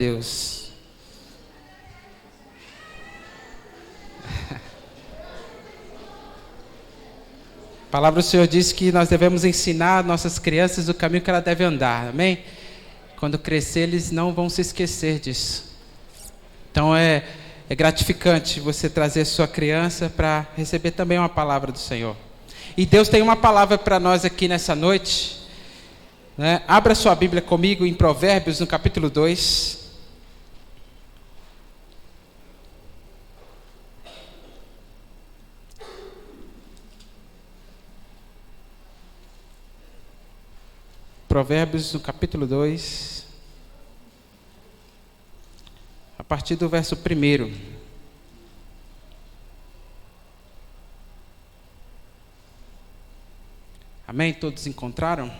Deus. A palavra do Senhor diz que nós devemos ensinar nossas crianças o caminho que elas devem andar, amém? Quando crescer, eles não vão se esquecer disso. Então é gratificante você trazer sua criança para receber também uma palavra do Senhor. E Deus tem uma palavra para nós aqui nessa noite, né? Abra sua Bíblia comigo em Provérbios, no capítulo 2. Provérbios, no capítulo 2, a partir do verso 1. Amém? Todos encontraram? A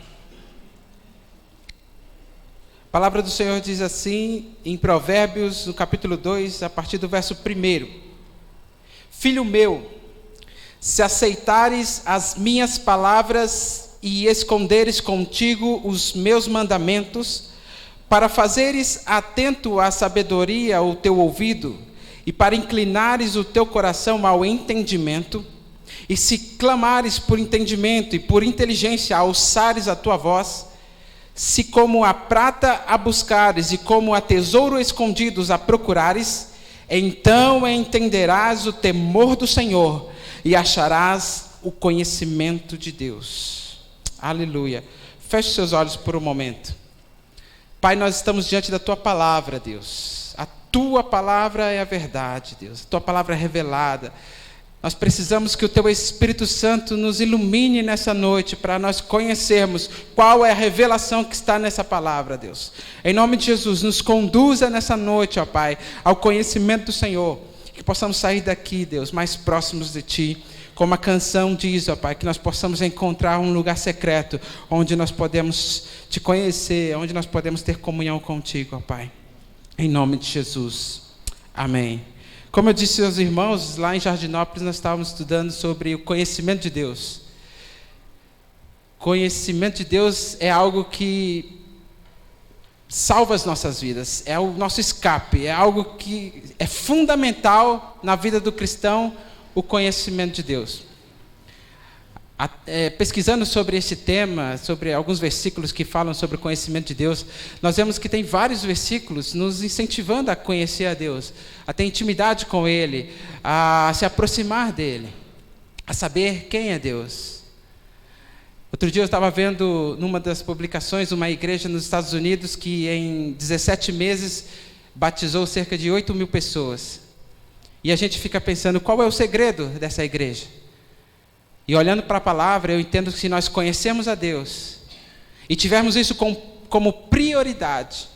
palavra do Senhor diz assim, em Provérbios, no capítulo 2, a partir do verso 1. Filho meu, se aceitares as minhas palavras e esconderes contigo os meus mandamentos, para fazeres atento à sabedoria o teu ouvido, e para inclinares o teu coração ao entendimento, e se clamares por entendimento e por inteligência alçares a tua voz, se como a prata a buscares e como a tesouro escondidos a procurares, então entenderás o temor do Senhor e acharás o conhecimento de Deus. Aleluia. Feche seus olhos por um momento. Pai, nós estamos diante da Tua palavra, Deus. A Tua palavra é a verdade, Deus. A Tua palavra é revelada. Nós precisamos que o Teu Espírito Santo nos ilumine nessa noite, para nós conhecermos qual é a revelação que está nessa palavra, Deus. Em nome de Jesus, nos conduza nessa noite, ó Pai, ao conhecimento do Senhor. Que possamos sair daqui, Deus, mais próximos de Ti. Como a canção diz, ó Pai, que nós possamos encontrar um lugar secreto, onde nós podemos Te conhecer, onde nós podemos ter comunhão contigo, ó Pai. Em nome de Jesus. Amém. Como eu disse aos irmãos, lá em Jardinópolis nós estávamos estudando sobre o conhecimento de Deus. Conhecimento de Deus é algo que salva as nossas vidas, é o nosso escape, é algo que é fundamental na vida do cristão, o conhecimento de Deus. Pesquisando sobre esse tema, sobre alguns versículos que falam sobre o conhecimento de Deus, nós vemos que tem vários versículos nos incentivando a conhecer a Deus, a ter intimidade com Ele, a se aproximar dEle, a saber quem é Deus. Outro dia eu estava vendo numa das publicações uma igreja nos Estados Unidos que em 17 meses batizou cerca de 8.000 pessoas. E a gente fica pensando, qual é o segredo dessa igreja? E olhando para a palavra, eu entendo que se nós conhecemos a Deus e tivermos isso como prioridade,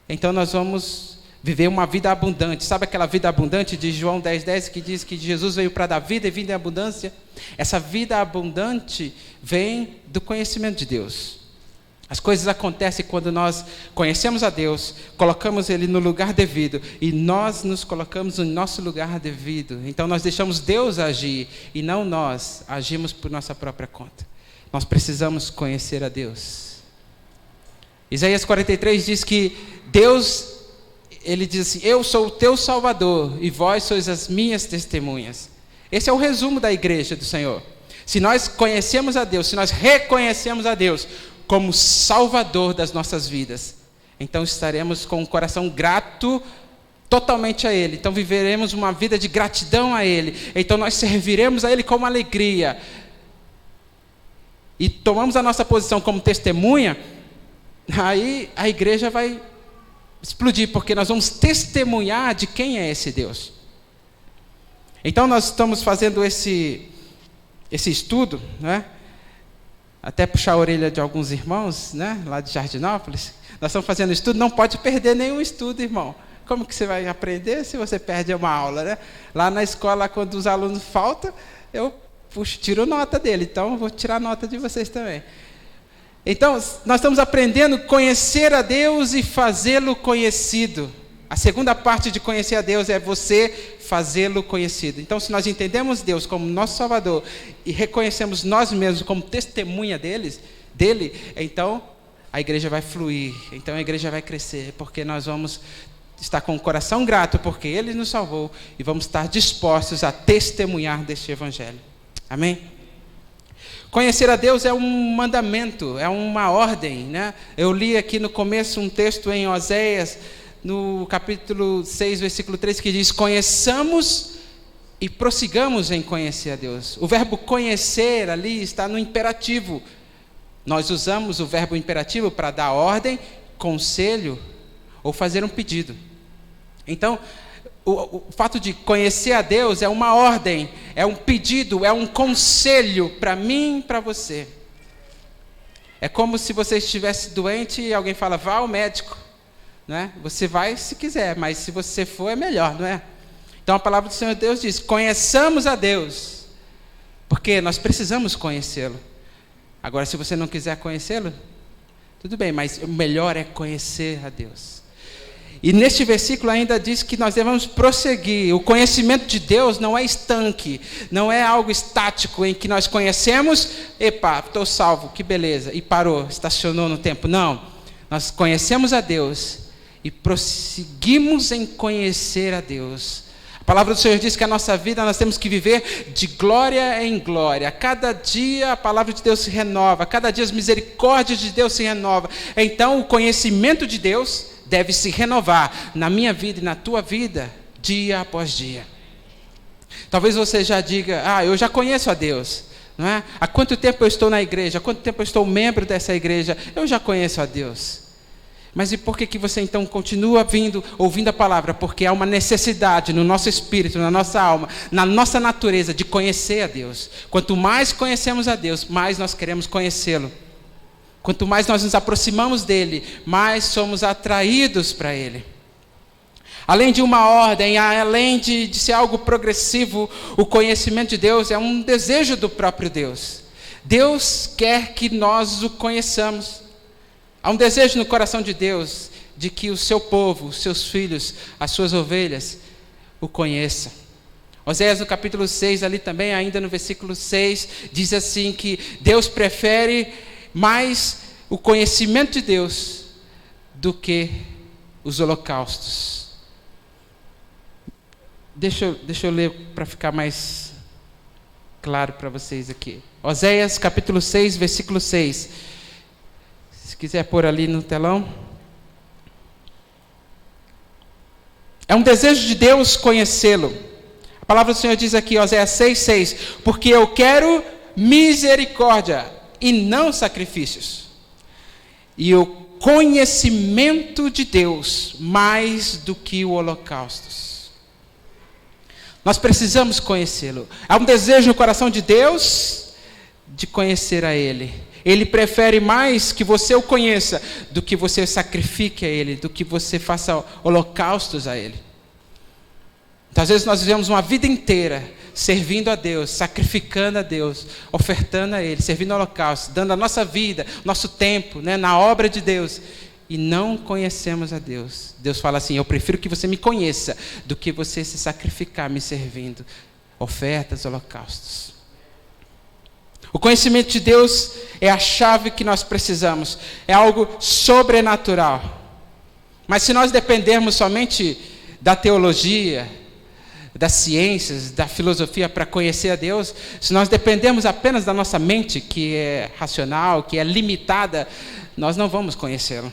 então nós vamos viver uma vida abundante. Sabe aquela vida abundante de João 10:10, que diz que Jesus veio para dar vida e vida em abundância? Essa vida abundante vem do conhecimento de Deus. As coisas acontecem quando nós conhecemos a Deus, colocamos Ele no lugar devido, e nós nos colocamos no nosso lugar devido. Então nós deixamos Deus agir, e não nós agimos por nossa própria conta. Nós precisamos conhecer a Deus. Isaías 43 diz que Deus, Ele diz assim, eu sou o teu Salvador, e vós sois as minhas testemunhas. Esse é o resumo da igreja do Senhor. Se nós conhecemos a Deus, se nós reconhecemos a Deus como Salvador das nossas vidas, então estaremos com o coração grato totalmente a Ele. Então viveremos uma vida de gratidão a Ele. Então nós serviremos a Ele com alegria. E tomamos a nossa posição como testemunha, aí a igreja vai explodir, porque nós vamos testemunhar de quem é esse Deus. Então nós estamos fazendo esse estudo, né? Até puxar a orelha de alguns irmãos, né, lá de Jardinópolis. Nós estamos fazendo estudo, não pode perder nenhum estudo, irmão. Como que você vai aprender se você perde uma aula, né? Lá na escola, quando os alunos faltam, eu tiro nota dele. Então, eu vou tirar nota de vocês também. Então, nós estamos aprendendo a conhecer a Deus e fazê-lo conhecido. A segunda parte de conhecer a Deus é você fazê-lo conhecido. Então, se nós entendemos Deus como nosso Salvador e reconhecemos nós mesmos como testemunha dele, então a igreja vai fluir, então a igreja vai crescer, porque nós vamos estar com o coração grato, porque Ele nos salvou, e vamos estar dispostos a testemunhar deste Evangelho. Amém? Conhecer a Deus é um mandamento, é uma ordem, né? Eu li aqui no começo um texto em Oséias, no capítulo 6, versículo 3, que diz: conheçamos e prossigamos em conhecer a Deus. O verbo conhecer ali está no imperativo. Nós usamos o verbo imperativo para dar ordem, conselho ou fazer um pedido. Então, o fato de conhecer a Deus é uma ordem, é um pedido, é um conselho para mim e para você. É como se você estivesse doente e alguém fala, vá ao médico. Né? Você vai se quiser, mas se você for é melhor, não é? Então a palavra do Senhor Deus diz, conheçamos a Deus, porque nós precisamos conhecê-lo. Agora, se você não quiser conhecê-lo, tudo bem, mas o melhor é conhecer a Deus. E neste versículo ainda diz que nós devemos prosseguir. O conhecimento de Deus não é estanque, não é algo estático em que nós conhecemos, epa, estou salvo, que beleza, e parou, estacionou no tempo. Não, nós conhecemos a Deus e prosseguimos em conhecer a Deus. A palavra do Senhor diz que a nossa vida nós temos que viver de glória em glória. Cada dia a palavra de Deus se renova, cada dia as misericórdias de Deus se renovam. Então o conhecimento de Deus deve se renovar na minha vida e na tua vida, dia após dia. Talvez você já diga, eu já conheço a Deus, não é? Há quanto tempo eu estou na igreja? Há quanto tempo eu estou membro dessa igreja? Eu já conheço a Deus. Mas e por que você então continua ouvindo a palavra? Porque há uma necessidade no nosso espírito, na nossa alma, na nossa natureza de conhecer a Deus. Quanto mais conhecemos a Deus, mais nós queremos conhecê-lo. Quanto mais nós nos aproximamos dele, mais somos atraídos para ele. Além de uma ordem, além de ser algo progressivo, o conhecimento de Deus é um desejo do próprio Deus. Deus quer que nós o conheçamos. Há um desejo no coração de Deus de que o seu povo, os seus filhos, as suas ovelhas, o conheçam. Oséias no capítulo 6, ali também, ainda no versículo 6, diz assim que Deus prefere mais o conhecimento de Deus do que os holocaustos. Deixa eu ler para ficar mais claro para vocês aqui. Oséias capítulo 6, versículo 6. Se quiser pôr ali no telão. É um desejo de Deus conhecê-lo. A palavra do Senhor diz aqui, Oséias 6:6, porque eu quero misericórdia e não sacrifícios, e o conhecimento de Deus mais do que o holocaustos. Nós precisamos conhecê-lo. Há um desejo no coração de Deus de conhecer a Ele. Ele prefere mais que você o conheça do que você sacrifique a Ele, do que você faça holocaustos a Ele. Então, às vezes nós vivemos uma vida inteira servindo a Deus, sacrificando a Deus, ofertando a Ele, servindo ao holocausto, dando a nossa vida, nosso tempo, né, na obra de Deus, e não conhecemos a Deus. Deus fala assim, eu prefiro que você me conheça do que você se sacrificar me servindo, ofertas, holocaustos. O conhecimento de Deus é a chave que nós precisamos, é algo sobrenatural. Mas se nós dependermos somente da teologia, das ciências, da filosofia para conhecer a Deus, se nós dependermos apenas da nossa mente, que é racional, que é limitada, nós não vamos conhecê-lo.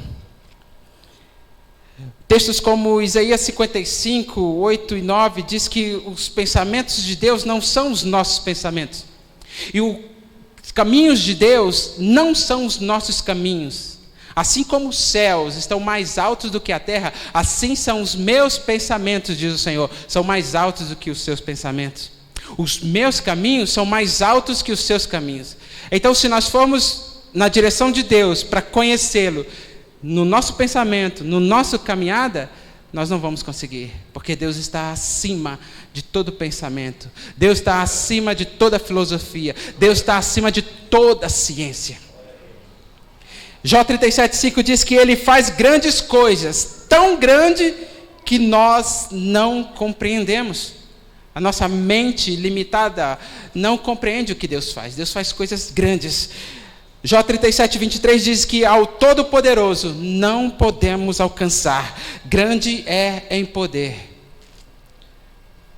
Textos como Isaías 55, 8 e 9, diz que os pensamentos de Deus não são os nossos pensamentos. E os caminhos de Deus não são os nossos caminhos. Assim como os céus estão mais altos do que a terra, assim são os meus pensamentos, diz o Senhor, são mais altos do que os seus pensamentos. Os meus caminhos são mais altos que os seus caminhos. Então, se nós formos na direção de Deus para conhecê-lo, no nosso pensamento, no nosso caminhada, nós não vamos conseguir, porque Deus está acima de todo pensamento, Deus está acima de toda filosofia, Deus está acima de toda ciência. Jó 37,5 diz que Ele faz grandes coisas, tão grande que nós não compreendemos. A nossa mente limitada não compreende o que Deus faz. Deus faz coisas grandes. Jó 37, 23 diz que ao Todo-Poderoso não podemos alcançar. Grande é em poder.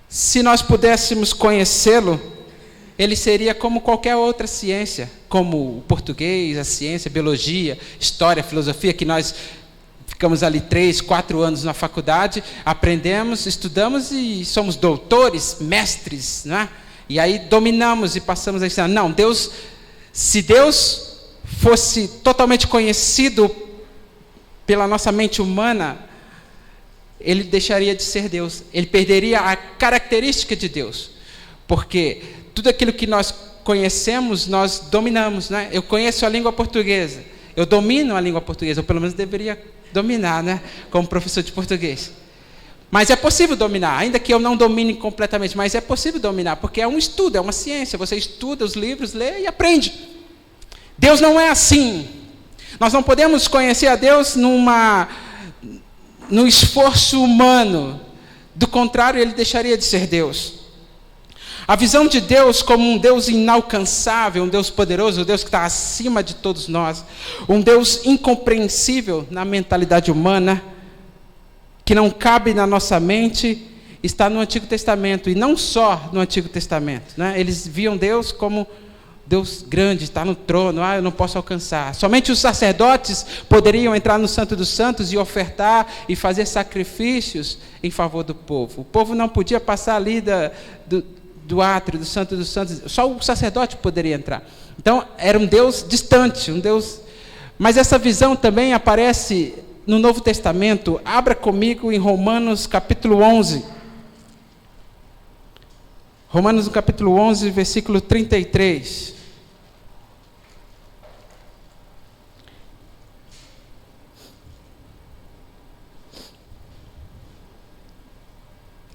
Se nós pudéssemos conhecê-lo, ele seria como qualquer outra ciência, como o português, a ciência, a biologia, história, filosofia, que nós ficamos ali 3, 4 anos na faculdade, aprendemos, estudamos e somos doutores, mestres, né? E aí dominamos e passamos a ensinar. Não, Deus, se Deus fosse totalmente conhecido pela nossa mente humana, ele deixaria de ser Deus. Ele perderia a característica de Deus. Porque tudo aquilo que nós conhecemos, nós dominamos, né? Eu conheço a língua portuguesa. Eu domino a língua portuguesa, ou pelo menos deveria dominar, né? Como professor de português. Mas é possível dominar, ainda que eu não domine completamente, mas é possível dominar, porque é um estudo, é uma ciência. Você estuda os livros, lê e aprende. Deus não é assim. Nós não podemos conhecer a Deus no esforço humano. Do contrário, ele deixaria de ser Deus. A visão de Deus como um Deus inalcançável, um Deus poderoso, um Deus que está acima de todos nós, um Deus incompreensível na mentalidade humana, que não cabe na nossa mente, está no Antigo Testamento, e não só no Antigo Testamento, né? Eles viam Deus como Deus grande, está no trono, eu não posso alcançar. Somente os sacerdotes poderiam entrar no Santo dos Santos e ofertar e sacrifícios em favor do povo. O povo não podia passar ali do átrio, do Santo dos Santos, só o sacerdote poderia entrar. Então, era um Deus distante, um Deus... Mas essa visão também aparece no Novo Testamento. Abra comigo em Romanos capítulo 11. Romanos no capítulo 11, versículo 33.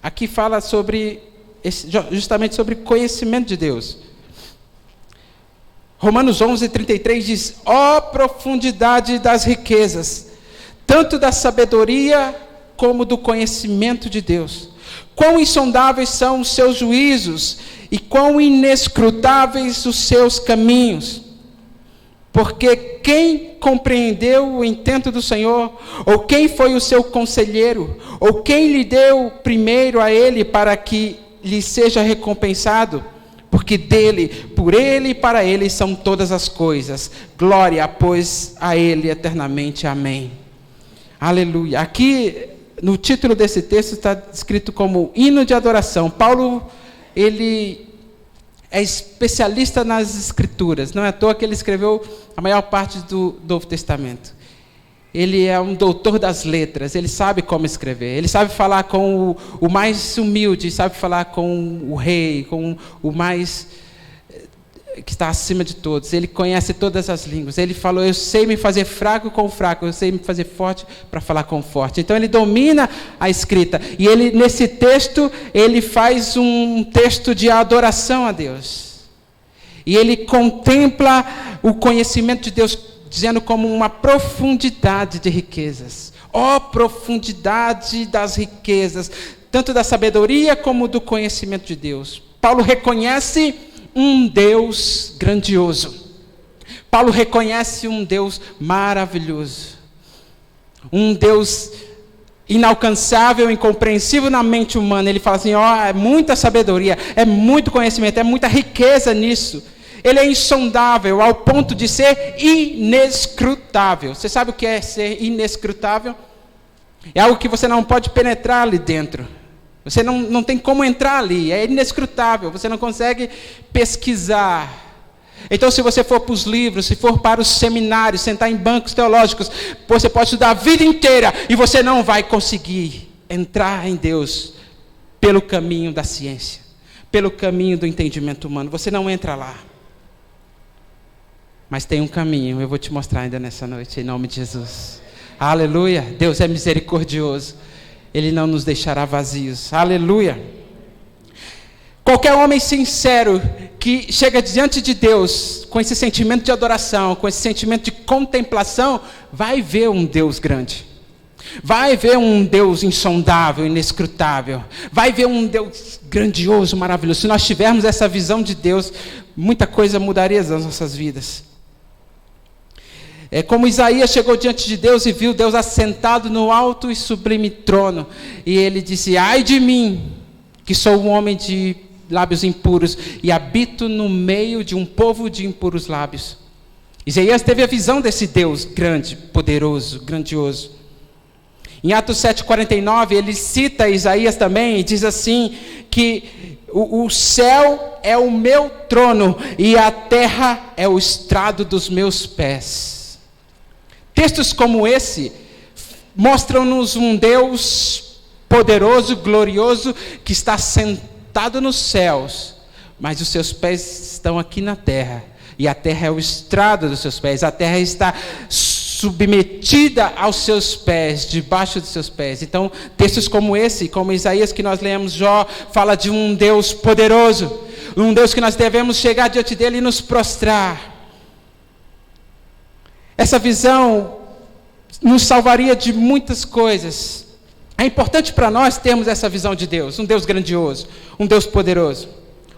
Aqui fala justamente sobre conhecimento de Deus. Romanos 11, 33 diz: ó profundidade das riquezas, tanto da sabedoria como do conhecimento de Deus. Quão insondáveis são os seus juízos e quão inescrutáveis os seus caminhos. Porque quem compreendeu o intento do Senhor? Ou quem foi o seu conselheiro? Ou quem lhe deu primeiro a ele para que lhe seja recompensado? Porque dele, por ele e para ele são todas as coisas. Glória, pois, a ele eternamente. Amém. Aleluia. Aqui, no título desse texto, está escrito como hino de adoração. Paulo, ele é especialista nas escrituras. Não é à toa que ele escreveu a maior parte do Novo Testamento. Ele é um doutor das letras, ele sabe como escrever. Ele sabe falar com o mais humilde, sabe falar com o rei, com o mais que está acima de todos. Ele conhece todas as línguas. Ele falou: eu sei me fazer fraco com o fraco, eu sei me fazer forte para falar com o forte. Então ele domina a escrita. E ele, nesse texto, ele faz um texto de adoração a Deus. E ele contempla o conhecimento de Deus, dizendo como uma profundidade de riquezas. Ó profundidade das riquezas, tanto da sabedoria como do conhecimento de Deus. Paulo reconhece um Deus grandioso. Paulo reconhece um Deus maravilhoso. Um Deus inalcançável, incompreensível na mente humana. Ele fala assim: é muita sabedoria, é muito conhecimento, é muita riqueza nisso. Ele é insondável ao ponto de ser inescrutável. Você sabe o que é ser inescrutável? É algo que você não pode penetrar ali dentro. Você não tem como entrar ali, é inescrutável, você não consegue pesquisar. Então, se você for para os livros, se for para os seminários, sentar em bancos teológicos, você pode estudar a vida inteira e você não vai conseguir entrar em Deus pelo caminho da ciência, pelo caminho do entendimento humano. Você não entra lá. Mas tem um caminho, eu vou te mostrar ainda nessa noite, em nome de Jesus. Aleluia, Deus é misericordioso. Ele não nos deixará vazios. Aleluia. Qualquer homem sincero que chega diante de Deus com esse sentimento de adoração, com esse sentimento de contemplação, vai ver um Deus grande. Vai ver um Deus insondável, inescrutável. Vai ver um Deus grandioso, maravilhoso. Se nós tivermos essa visão de Deus, muita coisa mudaria nas nossas vidas. É como Isaías chegou diante de Deus e viu Deus assentado no alto e sublime trono. E ele disse: ai de mim, que sou um homem de lábios impuros e habito no meio de um povo de impuros lábios. Isaías teve a visão desse Deus grande, poderoso, grandioso. Em Atos 7,49, ele cita Isaías também e diz assim, que o céu é o meu trono e a terra é o estrado dos meus pés. Textos como esse mostram-nos um Deus poderoso, glorioso, que está sentado nos céus, mas os seus pés estão aqui na terra, e a terra é o estrado dos seus pés, a terra está submetida aos seus pés, debaixo dos seus pés. Então, textos como esse, como Isaías que nós lemos, Jó, fala de um Deus poderoso, um Deus que nós devemos chegar diante dele e nos prostrar. Essa visão nos salvaria de muitas coisas. É importante para nós termos essa visão de Deus, um Deus grandioso, um Deus poderoso.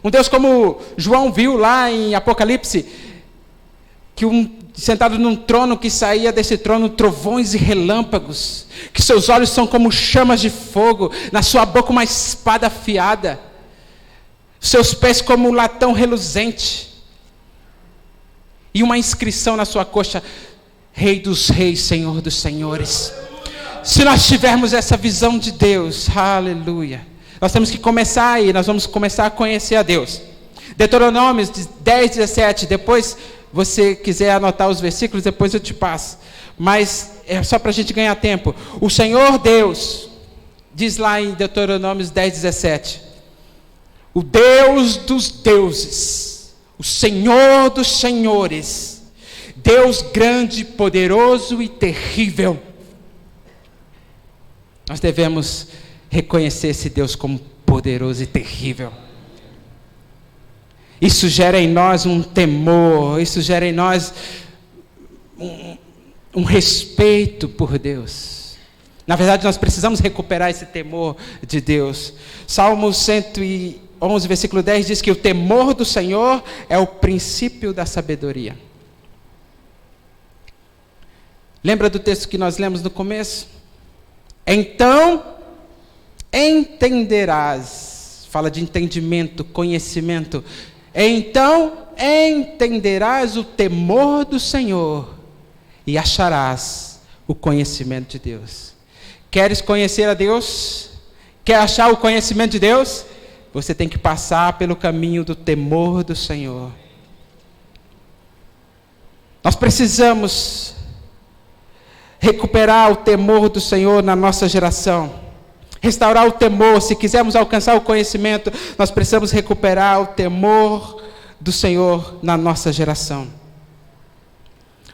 Um Deus como João viu lá em Apocalipse, que sentado num trono, que saía desse trono trovões e relâmpagos, que seus olhos são como chamas de fogo, na sua boca uma espada afiada, seus pés como um latão reluzente, e uma inscrição na sua coxa: Rei dos reis, Senhor dos senhores. Se nós tivermos essa visão de Deus, aleluia, nós temos que começar aí, nós vamos começar a conhecer a Deus. Deuteronômio 10, 17, depois você quiser anotar os versículos, depois eu te passo, mas é só para a gente ganhar tempo. O Senhor Deus, diz lá em Deuteronômio 10, 17, o Deus dos deuses, o Senhor dos senhores, Deus grande, poderoso e terrível. Nós devemos reconhecer esse Deus como poderoso e terrível. Isso gera em nós um temor, isso gera em nós um respeito por Deus. Na verdade, nós precisamos recuperar esse temor de Deus. Salmo 111, versículo 10 diz que o temor do Senhor é o princípio da sabedoria. Lembra do texto que nós lemos no começo? Então entenderás, fala de entendimento, conhecimento. Então entenderás o temor do Senhor e acharás o conhecimento de Deus. Queres conhecer a Deus? Quer achar o conhecimento de Deus? Você tem que passar pelo caminho do temor do Senhor. Nós precisamos recuperar o temor do Senhor na nossa geração. Restaurar o temor. Se quisermos alcançar o conhecimento, nós precisamos recuperar o temor do Senhor na nossa geração.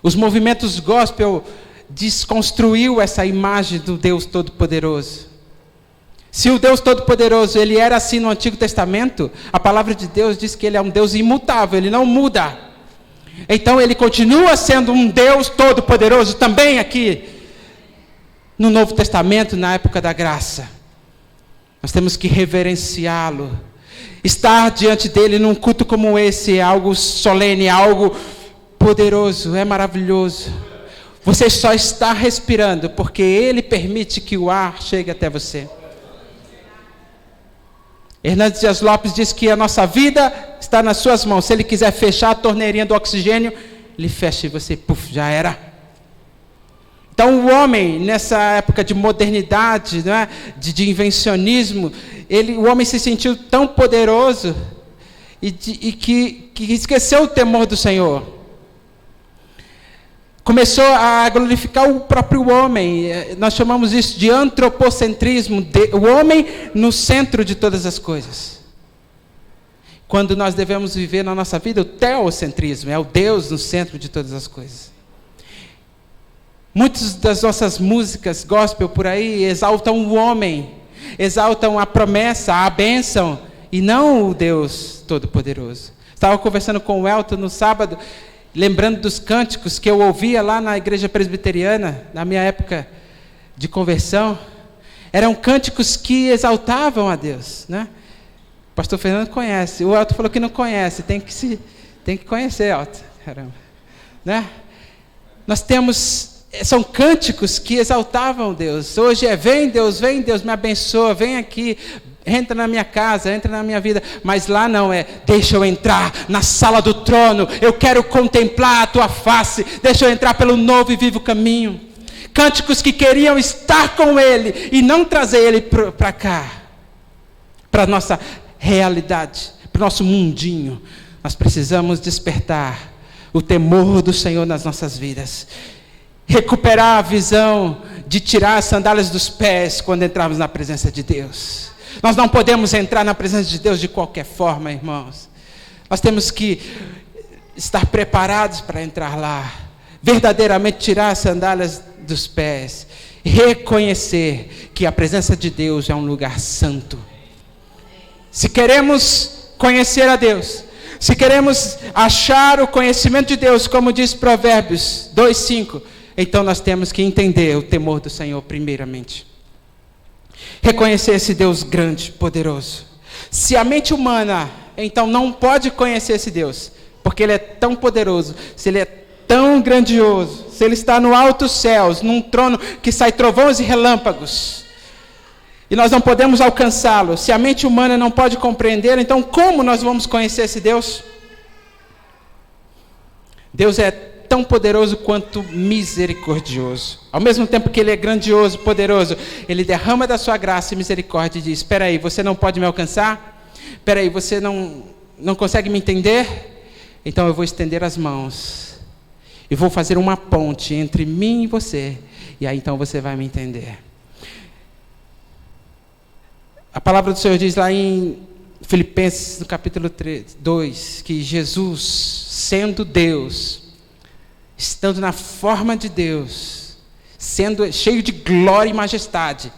Os movimentos gospel desconstruiu essa imagem do Deus Todo-Poderoso. Se o Deus Todo-Poderoso, ele era assim no Antigo Testamento, a palavra de Deus diz que ele é um Deus imutável, ele não muda. Então ele continua sendo um Deus Todo-Poderoso também aqui no Novo Testamento, na época da graça. Nós temos que reverenciá-lo. Estar diante dele num culto como esse é algo solene, é algo poderoso, é maravilhoso. Você só está respirando porque ele permite que o ar chegue até você. Hernandes Dias Lopes diz que a nossa vida está nas suas mãos. Se ele quiser fechar a torneirinha do oxigênio, ele fecha e você, puf, já era. Então o homem, nessa época de modernidade, não é? de invencionismo, o homem se sentiu tão poderoso e que esqueceu o temor do Senhor. Começou a glorificar o próprio homem. Nós chamamos isso de antropocentrismo, o homem no centro de todas as coisas. Quando nós devemos viver na nossa vida o teocentrismo, é o Deus no centro de todas as coisas. Muitas das nossas músicas gospel por aí exaltam o homem, exaltam a promessa, a bênção, e não o Deus Todo-Poderoso. Estava conversando com o Elton no sábado, lembrando dos cânticos que eu ouvia lá na igreja presbiteriana, na minha época de conversão. Eram cânticos que exaltavam a Deus, né? O pastor Fernando conhece, o Elton falou que não conhece, tem que conhecer, Elton, caramba, né? São cânticos que exaltavam Deus. Hoje vem Deus, me abençoa, vem aqui, entra na minha casa, entra na minha vida. Mas lá não deixa eu entrar na sala do trono, eu quero contemplar a tua face, deixa eu entrar pelo novo e vivo caminho. Cânticos que queriam estar com Ele e não trazer Ele para cá, para a nossa realidade, para o nosso mundinho. Nós precisamos despertar o temor do Senhor nas nossas vidas. Recuperar a visão de tirar as sandálias dos pés quando entrarmos na presença de Deus. Nós não podemos entrar na presença de Deus de qualquer forma, irmãos. Nós temos que estar preparados para entrar lá. Verdadeiramente tirar as sandálias dos pés. Reconhecer que a presença de Deus é um lugar santo. Se queremos conhecer a Deus, se queremos achar o conhecimento de Deus, como diz Provérbios 2:5, então nós temos que entender o temor do Senhor primeiramente. Reconhecer esse Deus grande, poderoso. Se a mente humana, então, não pode conhecer esse Deus, porque Ele é tão poderoso, se Ele é tão grandioso, se Ele está no altos céus, num trono que sai trovões e relâmpagos, e nós não podemos alcançá-lo, se a mente humana não pode compreender, então como nós vamos conhecer esse Deus? Deus é tão poderoso quanto misericordioso. Ao mesmo tempo que Ele é grandioso, poderoso, Ele derrama da sua graça e misericórdia e diz: espera aí, você não pode me alcançar? Espera aí, você não consegue me entender? Então eu vou estender as mãos e vou fazer uma ponte entre mim e você, e aí então você vai me entender. A palavra do Senhor diz lá em Filipenses, no capítulo 2, que Jesus, sendo Deus, estando na forma de Deus, sendo cheio de glória e majestade,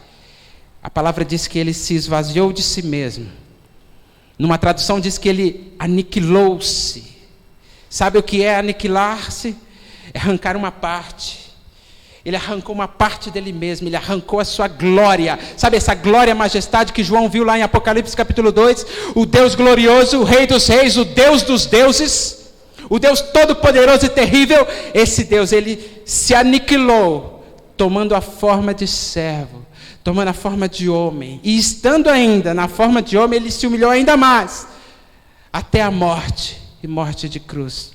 a palavra diz que Ele se esvaziou de si mesmo. Numa tradução diz que Ele aniquilou-se. Sabe o que é aniquilar-se? É arrancar uma parte. Ele arrancou uma parte dele mesmo, Ele arrancou a sua glória. Sabe essa glória e majestade que João viu lá em Apocalipse capítulo 2? O Deus glorioso, o Rei dos reis, o Deus dos deuses, o Deus todo-poderoso e terrível. Esse Deus, Ele se aniquilou, tomando a forma de servo, tomando a forma de homem. E estando ainda na forma de homem, Ele se humilhou ainda mais, até a morte, e morte de cruz.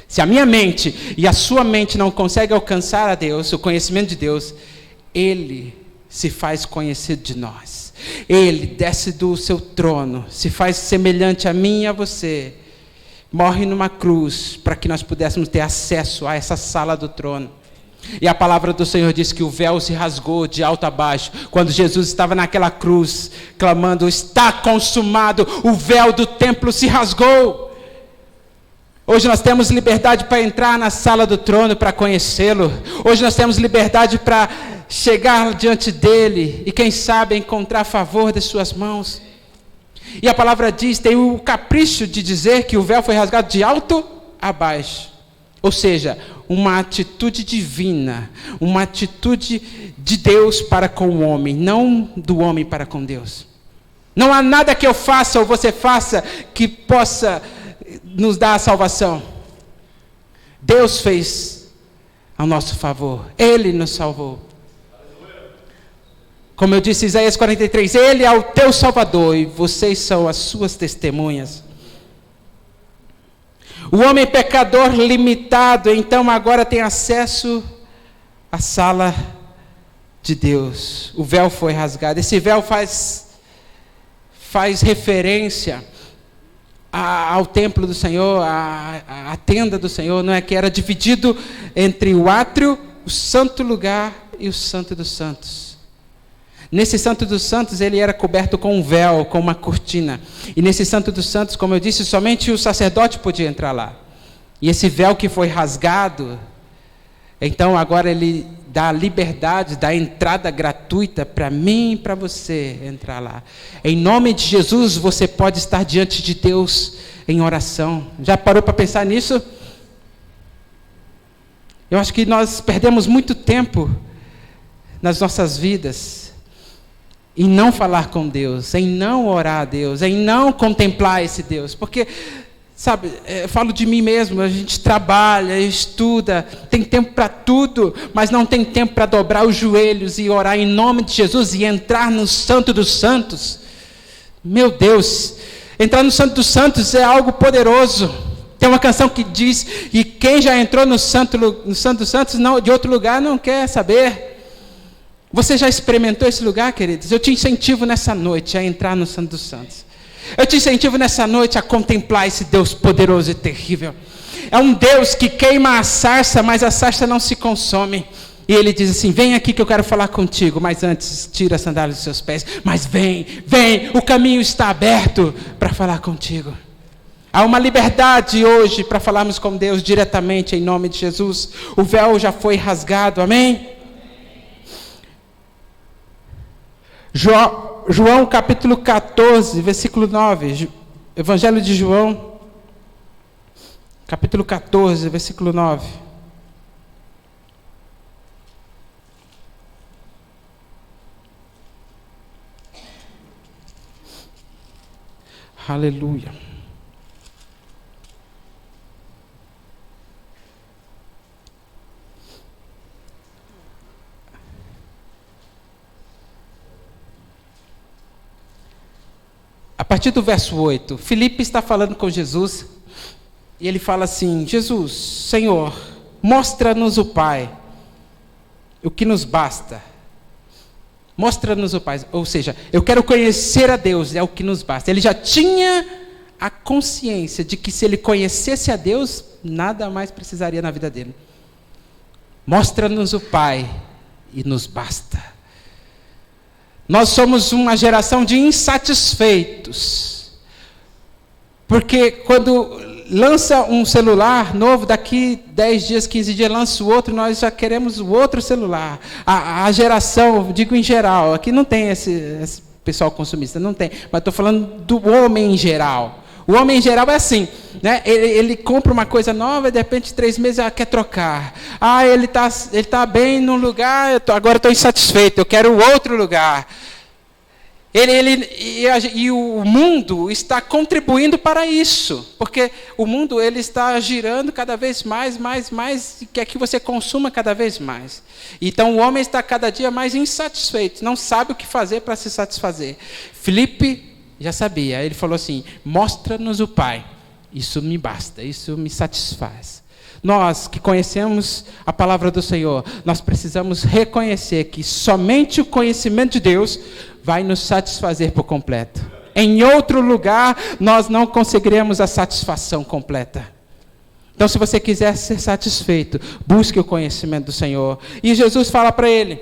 Se a minha mente e a sua mente não conseguem alcançar a Deus, o conhecimento de Deus, Ele se faz conhecido de nós. Ele desce do seu trono, se faz semelhante a mim e a você. Morre numa cruz para que nós pudéssemos ter acesso a essa sala do trono. E a palavra do Senhor diz que o véu se rasgou de alto a baixo. Quando Jesus estava naquela cruz, clamando: está consumado, o véu do templo se rasgou. Hoje nós temos liberdade para entrar na sala do trono, para conhecê-lo. Hoje nós temos liberdade para chegar diante dele e, quem sabe, encontrar favor de suas mãos. E a palavra diz, tem o capricho de dizer que o véu foi rasgado de alto a baixo. Ou seja, uma atitude divina, uma atitude de Deus para com o homem, não do homem para com Deus. Não há nada que eu faça ou você faça que possa nos dar a salvação. Deus fez ao nosso favor. Ele nos salvou. Como eu disse, Isaías 43, Ele é o teu Salvador e vocês são as suas testemunhas. O homem pecador limitado, então agora tem acesso à sala de Deus. O véu foi rasgado. Esse véu faz referência ao templo do Senhor, a tenda do Senhor, não é, que era dividido entre o átrio, o santo lugar e o santo dos santos. Nesse santo dos santos ele era coberto com um véu, com uma cortina. E nesse santo dos santos, como eu disse, somente o sacerdote podia entrar lá. E esse véu que foi rasgado, então agora ele dá a liberdade, dá a entrada gratuita para mim e para você entrar lá. Em nome de Jesus, você pode estar diante de Deus em oração. Já parou para pensar nisso? Eu acho que nós perdemos muito tempo nas nossas vidas em não falar com Deus, em não orar a Deus, em não contemplar esse Deus. Porque Sabe, eu falo de mim mesmo, a gente trabalha, estuda, tem tempo para tudo, mas não tem tempo para dobrar os joelhos e orar em nome de Jesus e entrar no Santo dos Santos. Meu Deus, entrar no Santo dos Santos é algo poderoso. Tem uma canção que diz, e quem já entrou no Santo dos Santos não, de outro lugar não quer saber. Você já experimentou esse lugar, queridos? Eu te incentivo nessa noite a entrar no Santo dos Santos. Eu te incentivo nessa noite a contemplar esse Deus poderoso e terrível. É um Deus que queima a sarça, mas a sarça não se consome. E ele diz assim, vem aqui que eu quero falar contigo, mas antes tira a sandália dos seus pés. Mas vem, o caminho está aberto para falar contigo. Há uma liberdade hoje para falarmos com Deus diretamente em nome de Jesus. O véu já foi rasgado, amém? João capítulo 14, versículo 9. Evangelho de João, capítulo 14, versículo 9. Aleluia. A partir do verso 8, Filipe está falando com Jesus, e ele fala assim, Jesus, Senhor, mostra-nos o Pai, o que nos basta. Mostra-nos o Pai, ou seja, eu quero conhecer a Deus, é o que nos basta. Ele já tinha a consciência de que se ele conhecesse a Deus, nada mais precisaria na vida dele. Mostra-nos o Pai, e nos basta. Nós somos uma geração de insatisfeitos. Porque quando lança um celular novo, daqui 10 dias, 15 dias, lança o outro, nós já queremos o outro celular. A geração, digo em geral, aqui não tem esse pessoal consumista, não tem, mas estou falando do homem em geral. O homem em geral é assim, né? Ele compra uma coisa nova e de repente 3 meses já quer trocar. Ele tá bem num lugar, agora estou insatisfeito, eu quero outro lugar. E o mundo está contribuindo para isso, porque o mundo ele está girando cada vez mais, e quer que você consuma cada vez mais. Então o homem está cada dia mais insatisfeito, não sabe o que fazer para se satisfazer. Filipe já sabia, ele falou assim, mostra-nos o Pai, isso me basta, isso me satisfaz. Nós que conhecemos a palavra do Senhor, nós precisamos reconhecer que somente o conhecimento de Deus vai nos satisfazer por completo. Em outro lugar, nós não conseguiremos a satisfação completa. Então, se você quiser ser satisfeito, busque o conhecimento do Senhor. E Jesus fala para ele,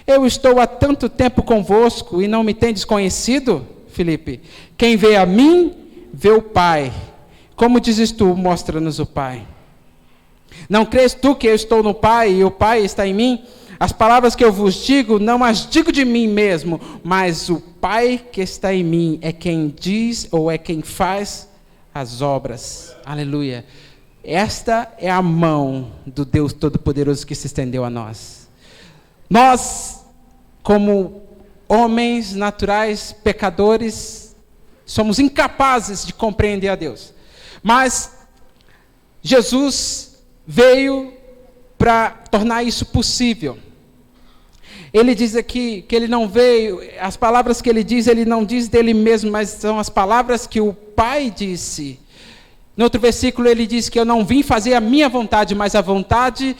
eu estou há tanto tempo convosco e não me tendes conhecido, Filipe? Quem vê a mim, vê o Pai. Como dizes tu, mostra-nos o Pai. Não crês tu que eu estou no Pai e o Pai está em mim? As palavras que eu vos digo, não as digo de mim mesmo, mas o Pai que está em mim é quem diz ou é quem faz as obras. Aleluia. Esta é a mão do Deus Todo-Poderoso que se estendeu a nós. Nós, como homens naturais, pecadores, somos incapazes de compreender a Deus. Mas Jesus veio para tornar isso possível. Ele diz aqui que ele não veio, as palavras que ele não diz dele mesmo, mas são as palavras que o Pai disse. No outro versículo ele diz que eu não vim fazer a minha vontade, mas a vontade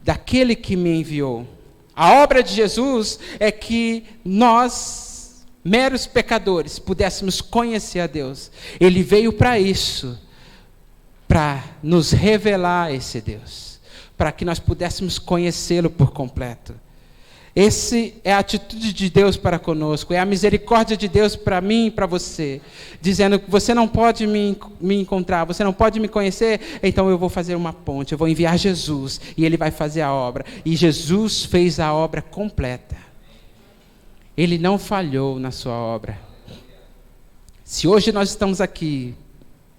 daquele que me enviou. A obra de Jesus é que nós, meros pecadores, pudéssemos conhecer a Deus. Ele veio para isso, para nos revelar esse Deus, para que nós pudéssemos conhecê-lo por completo. Essa é a atitude de Deus para conosco, é a misericórdia de Deus para mim e para você, dizendo que você não pode me encontrar, você não pode me conhecer, então eu vou fazer uma ponte, eu vou enviar Jesus, e Ele vai fazer a obra. E Jesus fez a obra completa. Ele não falhou na sua obra. Se hoje nós estamos aqui,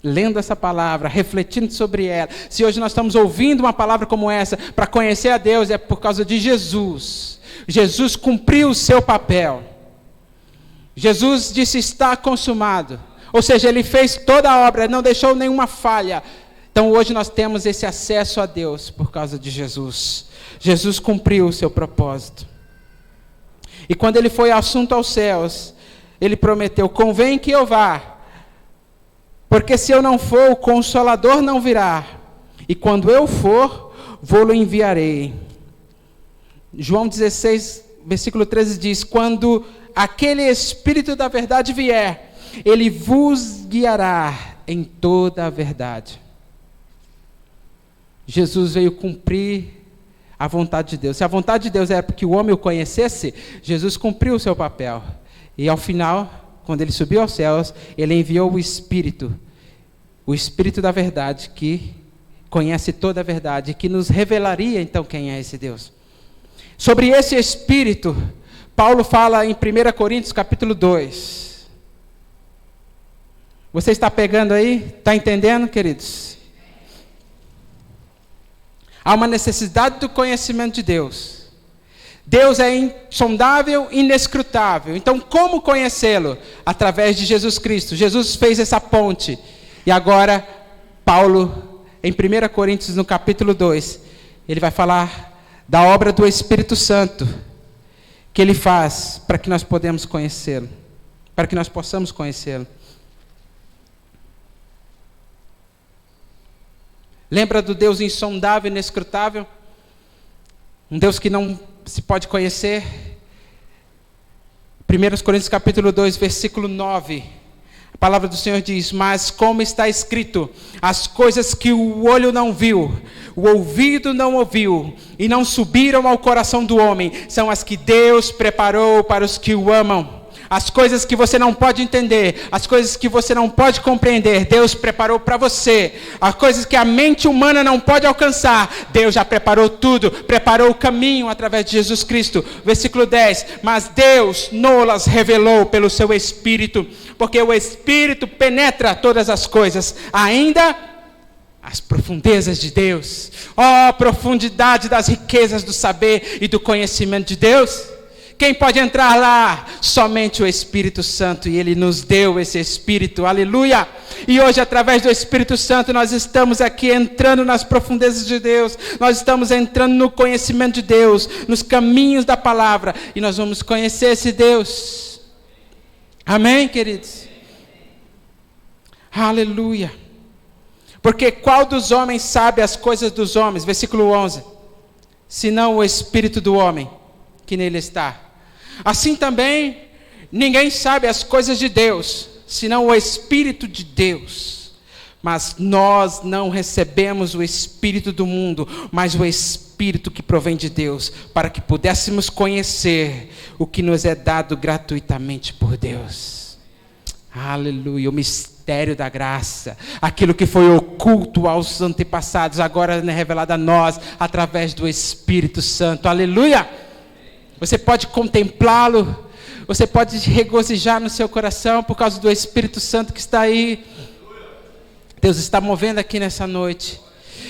lendo essa palavra, refletindo sobre ela, se hoje nós estamos ouvindo uma palavra como essa, para conhecer a Deus, é por causa de Jesus. Jesus cumpriu o seu papel. Jesus disse, está consumado. Ou seja, ele fez toda a obra, não deixou nenhuma falha. Então hoje nós temos esse acesso a Deus por causa de Jesus. Jesus cumpriu o seu propósito. E quando ele foi assunto aos céus, ele prometeu: convém que eu vá, porque se eu não for, o Consolador não virá. E quando eu for, vou-lo enviarei. João 16, versículo 13 diz: quando aquele Espírito da verdade vier, ele vos guiará em toda a verdade. Jesus veio cumprir a vontade de Deus. Se a vontade de Deus era para que o homem o conhecesse, Jesus cumpriu o seu papel. E ao final, quando ele subiu aos céus, ele enviou o Espírito da verdade, que conhece toda a verdade, que nos revelaria então quem é esse Deus. Sobre esse Espírito, Paulo fala em 1 Coríntios capítulo 2. Você está pegando aí? Está entendendo, queridos? Há uma necessidade do conhecimento de Deus. Deus é insondável, inescrutável. Então, como conhecê-lo? Através de Jesus Cristo. Jesus fez essa ponte. E agora, Paulo, em 1 Coríntios, no capítulo 2, ele vai falar da obra do Espírito Santo, que ele faz para que nós podemos conhecê-lo, para que nós possamos conhecê-lo. Lembra do Deus insondável, inescrutável? Um Deus que não se pode conhecer? 1 Coríntios capítulo 2, versículo 9. A palavra do Senhor diz: mas como está escrito, as coisas que o olho não viu, o ouvido não ouviu, e não subiram ao coração do homem, são as que Deus preparou para os que o amam. As coisas que você não pode entender, as coisas que você não pode compreender, Deus preparou para você. As coisas que a mente humana não pode alcançar, Deus já preparou tudo, preparou o caminho através de Jesus Cristo. Versículo 10, mas Deus nos revelou pelo seu Espírito, porque o Espírito penetra todas as coisas, ainda as profundezas de Deus. Ó, profundidade das riquezas do saber e do conhecimento de Deus. Quem pode entrar lá? Somente o Espírito Santo, e Ele nos deu esse Espírito, aleluia! E hoje, através do Espírito Santo, nós estamos aqui entrando nas profundezas de Deus, nós estamos entrando no conhecimento de Deus, nos caminhos da palavra, e nós vamos conhecer esse Deus. Amém, queridos? Aleluia! Porque qual dos homens sabe as coisas dos homens? Versículo 11. Senão o Espírito do homem que nele está. Assim também, ninguém sabe as coisas de Deus, senão o Espírito de Deus. Mas nós não recebemos o Espírito do mundo, mas o Espírito que provém de Deus, para que pudéssemos conhecer o que nos é dado gratuitamente por Deus. Aleluia, o mistério da graça, aquilo que foi oculto aos antepassados, agora é revelado a nós, através do Espírito Santo. Aleluia! Você pode contemplá-lo, você pode regozijar no seu coração por causa do Espírito Santo que está aí. Deus está movendo aqui nessa noite.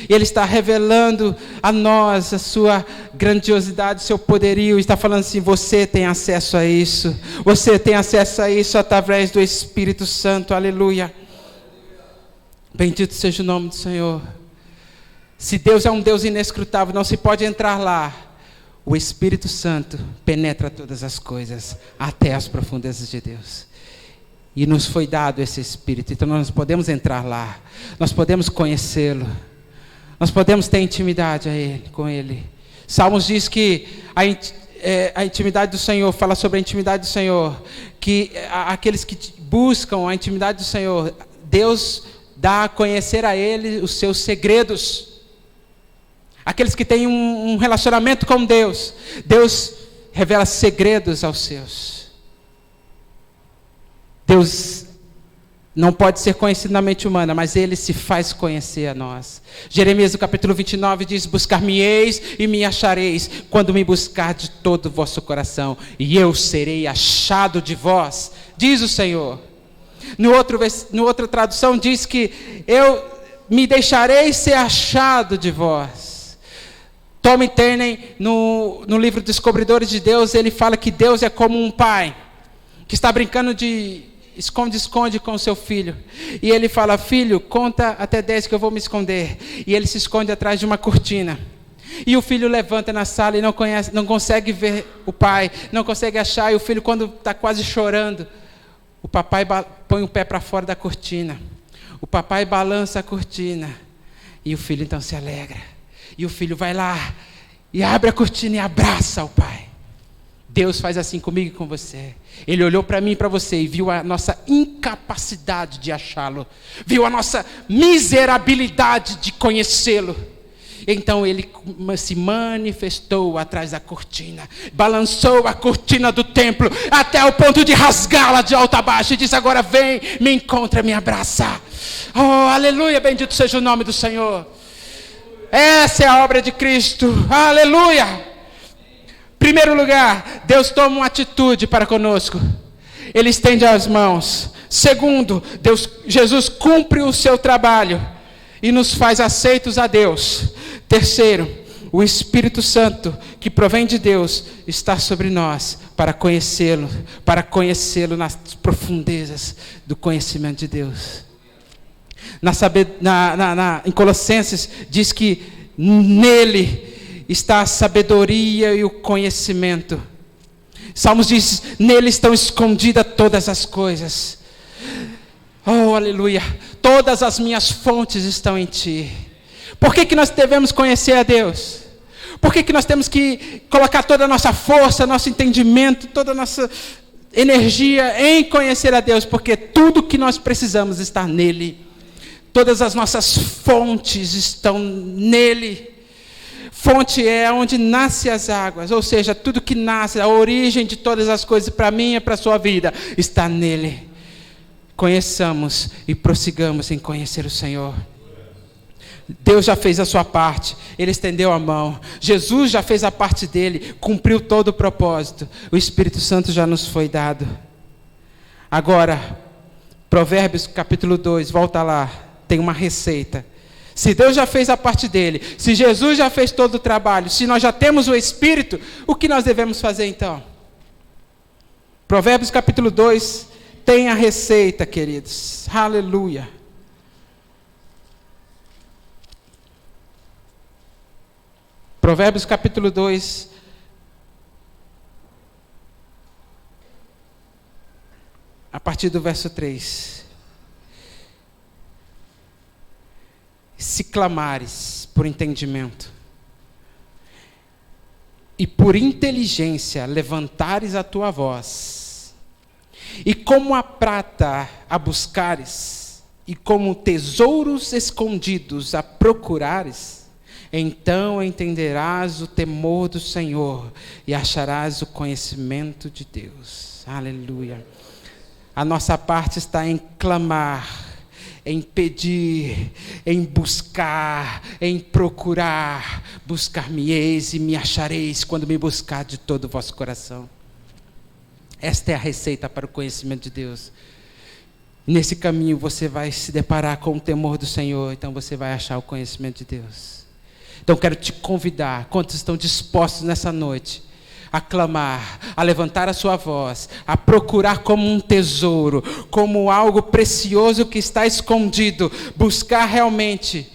E Ele está revelando a nós a sua grandiosidade, o seu poderio. Está falando assim: você tem acesso a isso. Você tem acesso a isso através do Espírito Santo. Aleluia. Bendito seja o nome do Senhor. Se Deus é um Deus inescrutável, não se pode entrar lá. O Espírito Santo penetra todas as coisas, até as profundezas de Deus. E nos foi dado esse Espírito, então nós podemos entrar lá, nós podemos conhecê-lo, nós podemos ter intimidade com Ele. Salmos diz que a intimidade do Senhor, fala sobre a intimidade do Senhor, que aqueles que buscam a intimidade do Senhor, Deus dá a conhecer a Ele os seus segredos. Aqueles que têm um relacionamento com Deus, Deus revela segredos aos seus. Deus não pode ser conhecido na mente humana, mas Ele se faz conhecer a nós. Jeremias, no capítulo 29, diz: buscar-me-eis e me achareis, quando me buscar de todo o vosso coração, e eu serei achado de vós, diz o Senhor. No outra tradução diz que eu me deixarei ser achado de vós. Tommy Tenney, no livro Descobridores de Deus, ele fala que Deus é como um pai que está brincando de esconde com o seu filho. E ele fala: filho, conta até 10 que eu vou me esconder. E ele se esconde atrás de uma cortina. E o filho levanta na sala e não consegue ver o pai, não consegue achar. E o filho, quando está quase chorando, o papai põe o pé para fora da cortina. O papai balança a cortina. E o filho então se alegra. E o filho vai lá e abre a cortina e abraça o pai. Deus faz assim comigo e com você. Ele olhou para mim e para você e viu a nossa incapacidade de achá-lo. Viu a nossa miserabilidade de conhecê-lo. Então ele se manifestou atrás da cortina. Balançou a cortina do templo até o ponto de rasgá-la de alto a baixo. E disse: agora vem, me encontra, me abraça. Oh, aleluia, bendito seja o nome do Senhor. Essa é a obra de Cristo. Aleluia. Primeiro lugar, Deus toma uma atitude para conosco. Ele estende as mãos. Segundo, Jesus cumpre o seu trabalho e nos faz aceitos a Deus. Terceiro, o Espírito Santo, que provém de Deus, está sobre nós para conhecê-lo nas profundezas do conhecimento de Deus. Em Colossenses diz que nele está a sabedoria e o conhecimento. Salmos diz: nele estão escondidas todas as coisas. Oh, aleluia. Todas as minhas fontes estão em ti. Por que nós devemos conhecer a Deus? Por que nós temos que colocar toda a nossa força, nosso entendimento, toda a nossa energia em conhecer a Deus? Porque tudo que nós precisamos está nele. Todas as nossas fontes estão nele. Fonte é onde nascem as águas, ou seja, tudo que nasce, a origem de todas as coisas para mim e para a sua vida, está nele. Conheçamos e prossigamos em conhecer o Senhor. Deus já fez a sua parte, Ele estendeu a mão. Jesus já fez a parte dele, cumpriu todo o propósito. O Espírito Santo já nos foi dado. Agora, Provérbios capítulo 2, volta lá, tem uma receita. Se Deus já fez a parte dele, se Jesus já fez todo o trabalho, se nós já temos o Espírito, o que nós devemos fazer então? Provérbios capítulo 2 tem a receita, queridos. Aleluia. Provérbios capítulo 2, a partir do verso 3. Se clamares por entendimento e por inteligência levantares a tua voz, e como a prata a buscares, e como tesouros escondidos a procurares, então entenderás o temor do Senhor e acharás o conhecimento de Deus. Aleluia. A nossa parte está em clamar, em pedir, em buscar, em procurar. Buscar-me-eis e me achareis quando me buscar de todo o vosso coração. Esta é a receita para o conhecimento de Deus. Nesse caminho você vai se deparar com o temor do Senhor, então você vai achar o conhecimento de Deus. Então quero te convidar, quantos estão dispostos nessa noite, a clamar, a levantar a sua voz, a procurar como um tesouro, como algo precioso que está escondido, buscar realmente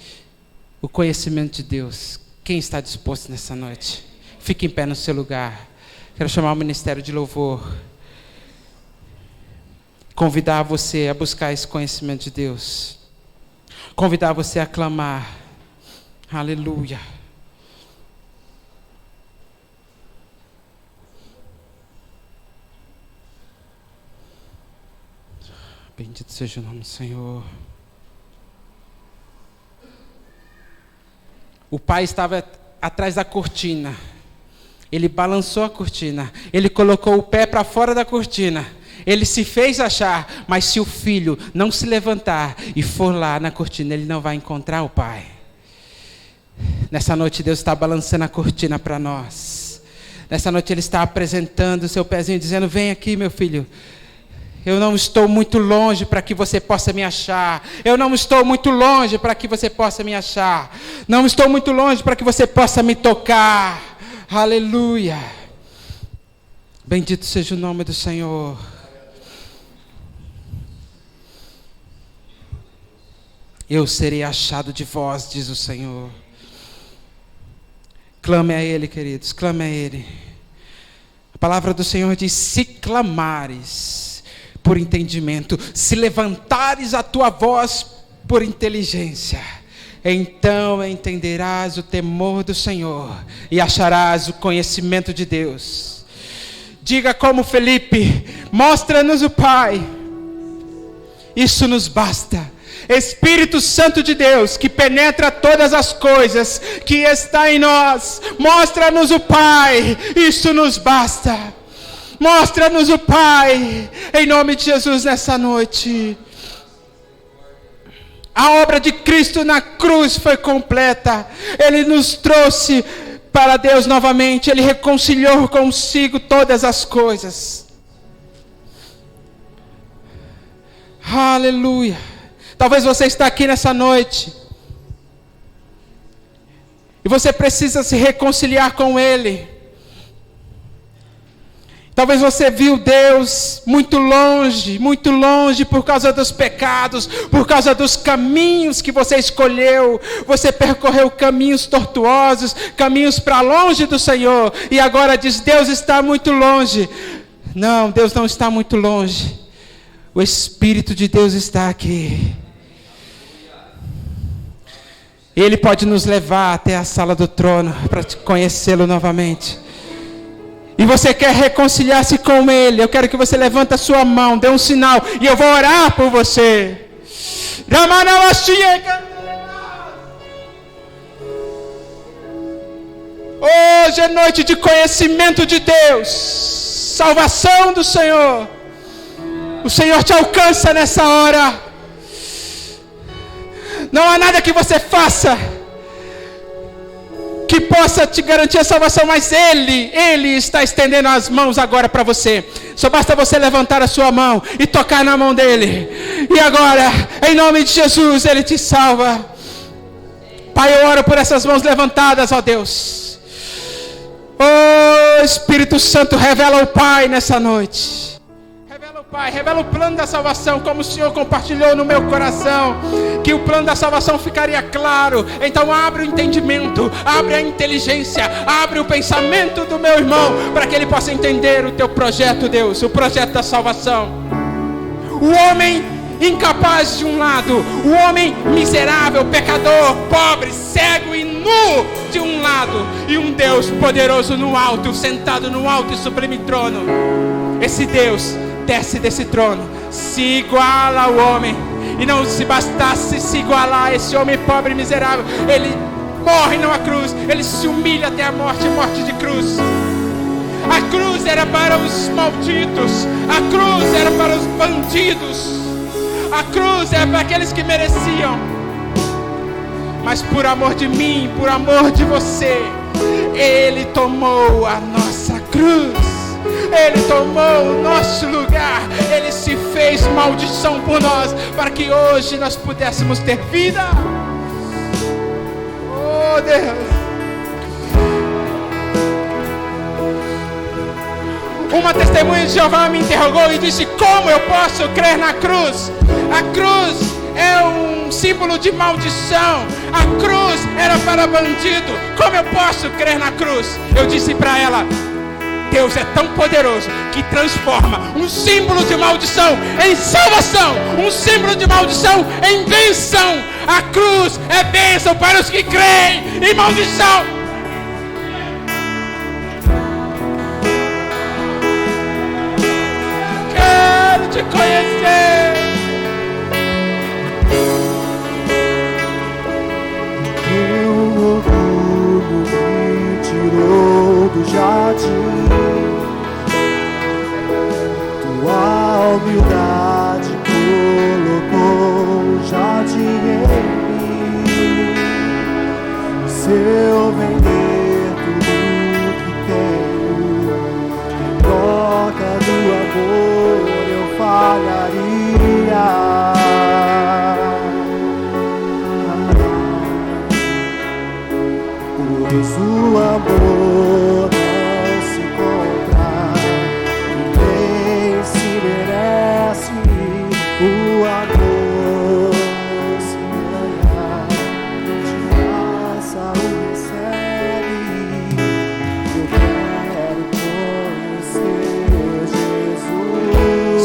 o conhecimento de Deus. Quem está disposto nessa noite? Fique em pé no seu lugar. Quero chamar o ministério de louvor, convidar você a buscar esse conhecimento de Deus, convidar você a clamar. Aleluia. Bendito seja o nome do Senhor. O pai estava atrás da cortina. Ele balançou a cortina. Ele colocou o pé para fora da cortina. Ele se fez achar. Mas se o filho não se levantar e for lá na cortina, ele não vai encontrar o pai. Nessa noite Deus está balançando a cortina para nós. Nessa noite Ele está apresentando o seu pezinho, dizendo: vem aqui, meu filho. Eu não estou muito longe para que você possa me achar. Eu não estou muito longe para que você possa me achar. Não estou muito longe para que você possa me tocar. Aleluia. Bendito seja o nome do Senhor. eu serei achado de vós, diz o Senhor. Clame a Ele, queridos, clame a Ele. A palavra do Senhor diz: se clamares por entendimento, se levantares a tua voz por inteligência, então entenderás o temor do Senhor e acharás o conhecimento de Deus. Diga como Felipe: mostra-nos o Pai, isso nos basta. Espírito Santo de Deus, que penetra todas as coisas, que está em nós, mostra-nos o Pai, isso nos basta. Mostra-nos o Pai, em nome de Jesus, nessa noite. A obra de Cristo na cruz foi completa. Ele nos trouxe para Deus novamente. Ele reconciliou consigo todas as coisas. Aleluia. Talvez você está aqui nessa noite e você precisa se reconciliar com Ele. Talvez você viu Deus muito longe por causa dos pecados, por causa dos caminhos que você escolheu. Você percorreu caminhos tortuosos, caminhos para longe do Senhor, e agora diz: Deus está muito longe. Não, Deus não está muito longe. O Espírito de Deus está aqui. Ele pode nos levar até a sala do trono para conhecê-lo novamente. E você quer reconciliar-se com Ele? Eu quero que você levante a sua mão, dê um sinal, e eu vou orar por você. Hoje é noite de conhecimento de Deus, salvação do Senhor. O Senhor te alcança nessa hora. Não há nada que você faça que possa te garantir a salvação, mas Ele está estendendo as mãos agora para você. Só basta você levantar a sua mão e tocar na mão dEle. E agora, em nome de Jesus, Ele te salva. Pai, eu oro por essas mãos levantadas, ó Deus. Oh, Espírito Santo, revela o Pai nessa noite. Pai, revela o plano da salvação, como o Senhor compartilhou no meu coração, que o plano da salvação ficaria claro. Então abre o entendimento, abre a inteligência, abre o pensamento do meu irmão, para que ele possa entender o teu projeto, Deus, o projeto da salvação. O homem incapaz de um lado, o homem miserável, pecador, pobre, cego e nu de um lado, e um Deus poderoso no alto, sentado no alto e sublime trono. Esse Deus desce desse trono, se iguala ao homem, e não se bastasse se igualar a esse homem pobre e miserável, ele morre numa cruz, ele se humilha até a morte de cruz. A cruz era para os malditos, a cruz era para os bandidos, a cruz era para aqueles que mereciam, mas por amor de mim, por amor de você, Ele tomou a nossa cruz. Ele tomou o nosso lugar. Ele se fez maldição por nós, para que hoje nós pudéssemos ter vida. Oh Deus. Uma testemunha de Jeová me interrogou e disse: como eu posso crer na cruz? A cruz é um símbolo de maldição. A cruz era para bandido. Como eu posso crer na cruz? Eu disse para ela: Deus é tão poderoso que transforma um símbolo de maldição em salvação, um símbolo de maldição em bênção. A cruz é bênção para os que creem, e maldição. Quero te conhecer. Teu orgulho me tirou do jardim. Tua humildade colocou o jardim em mim. Se eu vender tudo que tenho, em troca do amor eu falharia.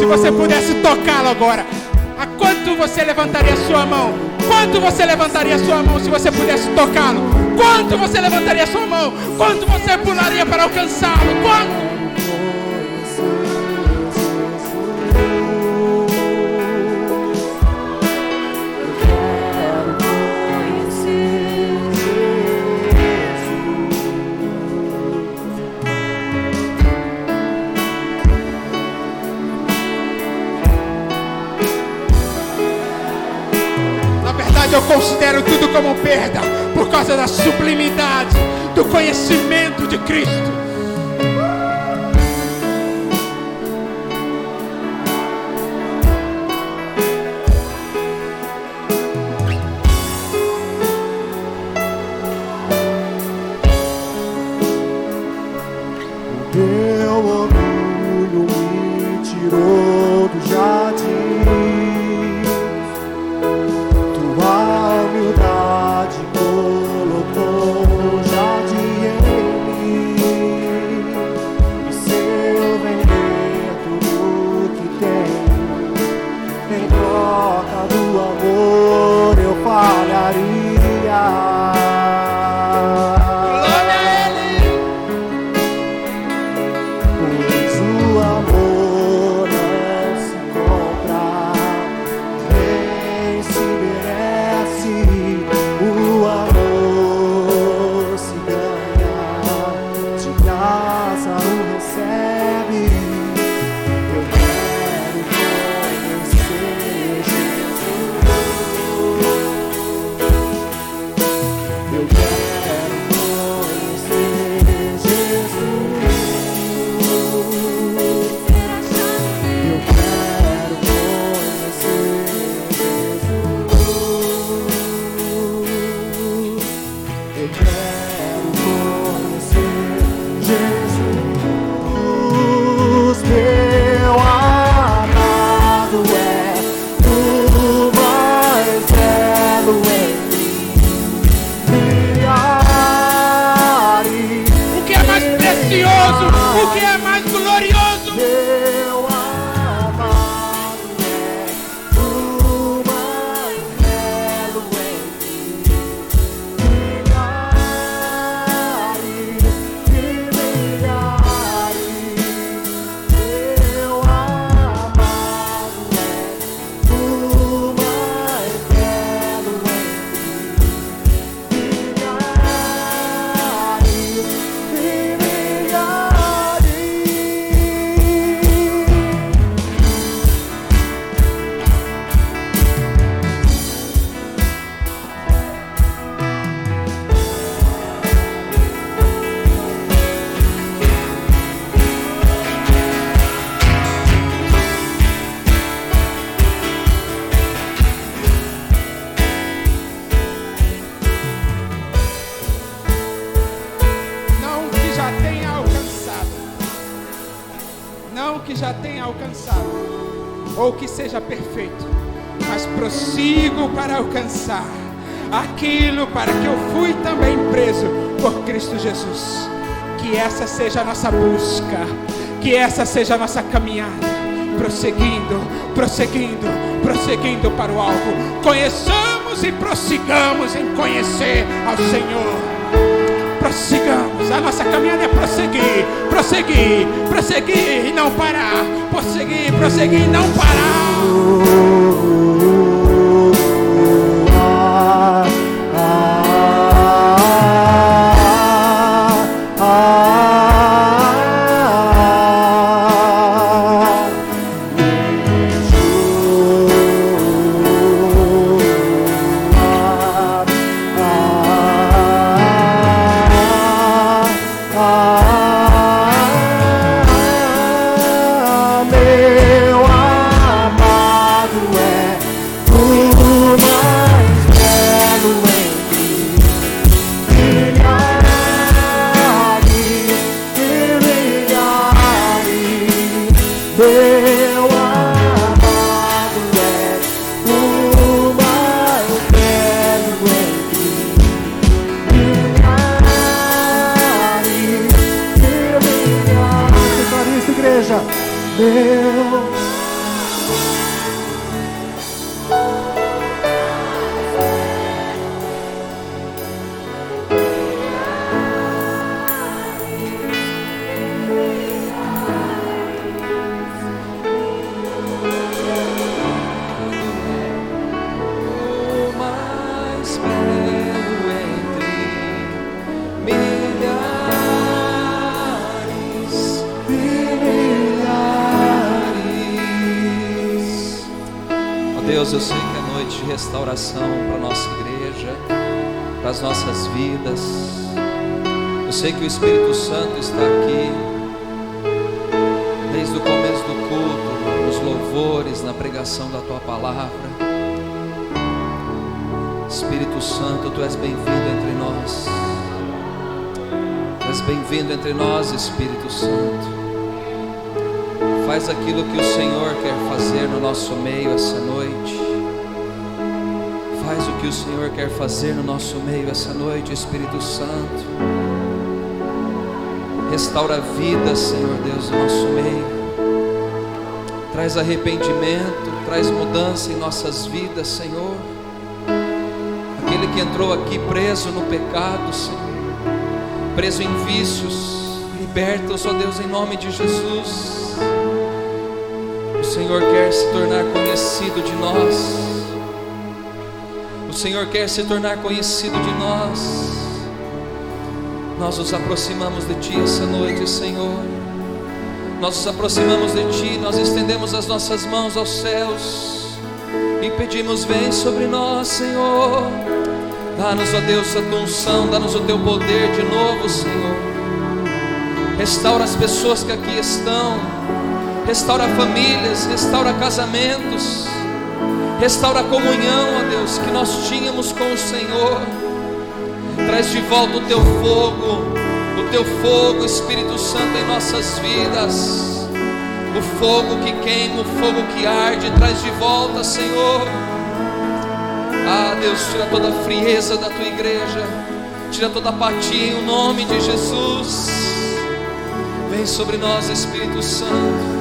você pudesse tocá-lo agora, a quanto você levantaria a sua mão? Quanto você levantaria a sua mão se você pudesse tocá-lo? Quanto você levantaria a sua mão? Quanto você pularia para alcançá-lo? Quanto? Eu considero tudo como perda por causa da sublimidade do conhecimento de Cristo. Teu orgulho me tirou do jardim. Já tenha alcançado ou que seja perfeito, mas prossigo para alcançar aquilo para que eu fui também preso por Cristo Jesus. Que essa seja a nossa busca, que essa seja a nossa caminhada, prosseguindo para o alvo. Conheçamos e prossigamos em conhecer ao Senhor. Prossigamos, a nossa caminhada é prosseguir e não parar. Prosseguir e não parar. Meu amado Deus, eu sei que é noite de restauração para a nossa igreja, para as nossas vidas. Eu sei que o Espírito Santo está aqui, desde o começo do culto, nos louvores, na pregação da Tua palavra. Espírito Santo, Tu és bem-vindo entre nós. Tu és bem-vindo entre nós, Espírito Santo. Faz aquilo que o Senhor quer fazer no nosso meio essa noite. Faz o que o Senhor quer fazer no nosso meio essa noite, Espírito Santo. Restaura a vida, Senhor Deus, no nosso meio. Traz arrependimento, traz mudança em nossas vidas, Senhor. Aquele que entrou aqui preso no pecado, Senhor, preso em vícios, liberta-os, ó Deus, em nome de Jesus. O Senhor quer se tornar conhecido de nós. O Senhor quer se tornar conhecido de nós. Nós nos aproximamos de Ti essa noite, Senhor. Nós nos aproximamos de Ti, nós estendemos as nossas mãos aos céus e pedimos: vem sobre nós, Senhor. Dá-nos, ó Deus, a Tua unção, dá-nos o Teu poder de novo, Senhor. Restaura as pessoas que aqui estão. Restaura famílias, restaura casamentos, restaura a comunhão, ó Deus, que nós tínhamos com o Senhor. Traz de volta o Teu fogo, Espírito Santo, em nossas vidas. O fogo que queima, o fogo que arde, traz de volta, Senhor. Ah, Deus, tira toda a frieza da Tua igreja, tira toda a apatia em nome de Jesus. Vem sobre nós, Espírito Santo.